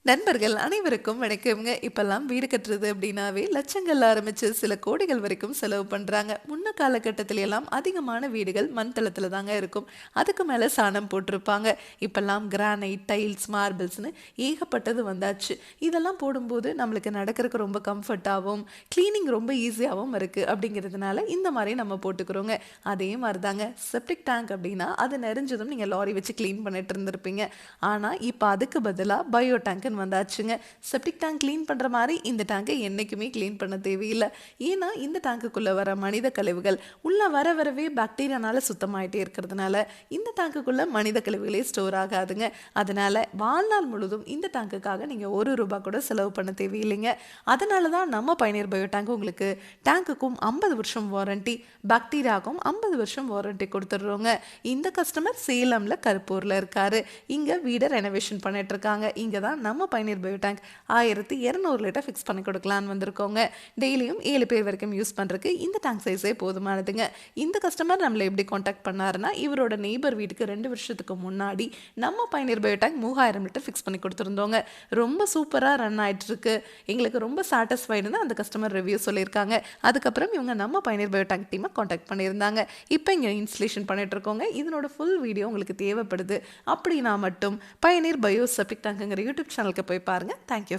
நண்பர்கள் அனைவருக்கும் வணக்கம்ங்க. இப்பெல்லாம் வீடு கட்டுறது அப்படின்னாவே லட்சங்கள்ல ஆரம்பிச்சு சில கோடிகள் வரைக்கும் செலவு பண்றாங்க. முன்ன காலகட்டத்தில எல்லாம் அதிகமான வீடுகள் மண் தளத்துல தாங்க இருக்கும். அதுக்கு மேல சாணம் போட்டிருப்பாங்க. இப்பெல்லாம் கிரானைட், டைல்ஸ், மார்பிள்ஸ்னு ஏகப்பட்டது வந்தாச்சு. இதெல்லாம் போடும்போது நம்மளுக்கு நடக்கிறதுக்கு ரொம்ப கம்ஃபர்ட்டாகவும் கிளீனிங் ரொம்ப ஈஸியாகவும் இருக்கு அப்படிங்கிறதுனால இந்த மாதிரி நம்ம போட்டுக்கிறோங்க. அதே மாதிரி தாங்க செப்டிக் டேங்க் அப்படின்னா அது நிறைஞ்சதும் நீங்கள் லாரி வச்சு க்ளீன் பண்ணிட்டு இருந்திருப்பீங்க. ஆனால் இப்போ அதுக்கு பதிலாக பயோ டேங்க்னு வந்தாச்சுங்க. செப்டிக் டேங்க் க்ளீன் பண்ணுற மாதிரி இந்த டேங்கை என்றைக்குமே க்ளீன் பண்ண தேவையில்லை. ஏன்னா இந்த டேங்குக்குள்ளே வர மனித கழிவுகள் உள்ளே வரவே பாக்டீரியானால சுத்தமாயிட்டே இருக்கிறதுனால இந்த டேங்குக்குள்ளே மனித கழிவுகளே ஸ்டோர் ஆகாதுங்க. அதனால் வாழ்நாள் முழுதும் இந்த டேங்குக்காக நீங்கள் ₹1 கூட செலவு பண்ண தேவையில்லைங்க. அதனால தான் நம்ம பயணியர் பயோ டேங்க் உங்களுக்கு டேங்குக்கும் 50 வருஷம் வாரண்டி, பாக்டீரியாவுக்கும் 50 வருஷம் வாரண்டி கொடுத்துட்றோங்க. இந்த கஸ்டமர் சேலமில் கருப்பூரில் இருக்காரு. இங்கே வீடை ரெனோவேஷன் பண்ணிட்டு இருக்காங்க. இங்கே தான் நம்ம பயணியர் பயோ டேங்க் 1200 லிட்டர் ஃபிக்ஸ் பண்ணி கொடுக்கலான்னு வந்திருக்கோங்க. டெய்லியும் 7 பேர் வரைக்கும் யூஸ் பண்ணுறதுக்கு இந்த டேங்க் சைஸே போதுமானதுங்க. இந்த கஸ்டமர் நம்மளை எப்படி காண்டாக்ட் பண்ணாருன்னா, இவரோட நெய்பர் வீட்டுக்கு 2 வருஷத்துக்கு முன்னாடி நம்ம பயணியர் பயோ டேங்க் 3000 லிட்டர் ஃபிக்ஸ் பண்ணி கொடுத்துருந்தோங்க. ரொம்ப சூப்பராக ரன் ஆகிட்டு இருக்கு, எங்களுக்கு ரொம்ப சாட்டிஸ்ஃபைடுன்னு அந்த கஸ்டமர் ரிவ்யூ சொல்லியிருக்காங்க. அதுக்கப்புறம் இவங்க நம்ம பயணியர் பயோ டேங்க் டீமை காண்டாக்ட் பண்ணியிருந்தாங்க. இப்போ இங்கே இன்ஸ்டலேஷன் பண்ணிட்டு இருக்கோங்க. இதனோட ஃபுல் வீடியோ உங்களுக்கு தேவைப்படுது அப்படின்னா மட்டும் பயணியர் பயோ செப்டிக் டேங்க்ங்கிற யூடியூப் சேனலுக்கு போய் பாருங்கள். தேங்க்யூ.